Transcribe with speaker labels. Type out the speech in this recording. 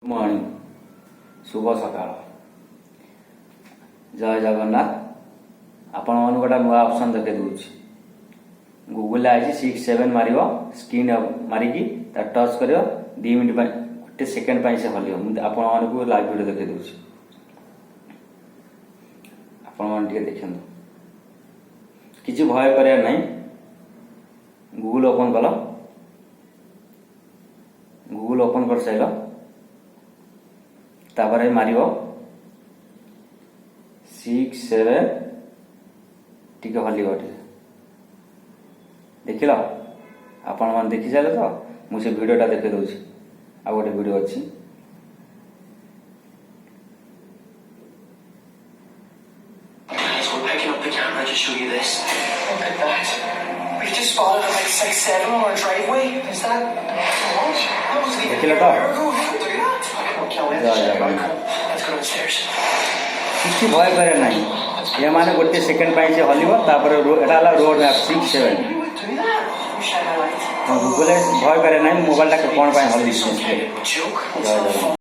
Speaker 1: Morning शुभ सकाळ जय जगन्नाथ आपण मन गोटे नुआ ऑप्शन देखे दूची गूगल आई 6-7 मार स्क्रीन मारिकी टच कर 2 मिनट गोटे सेकेंड से हल आपण को लाइव वीडियो देखे दूची आपण मन देखु किसी भय कर गूगल ओपन कल गूगल ओपन कर साइल तापर मार 6-7 टिके हल देख लो आपण मैंने देखी सारे तो मुझे वीडियोटा देखे दूसरी आ गोटे वीडियो अच्छी
Speaker 2: show you this. Look at that. We just spotted at like 6-7 on our driveway. Is that what? That wasn't even here a year ago. How do that? I can't wait to check it out. Let's go downstairs.
Speaker 1: किसी भय करे नहीं ये माने गोटे second से हल road map 6-7 Google भय करे नहीं मोबाइल कौन हल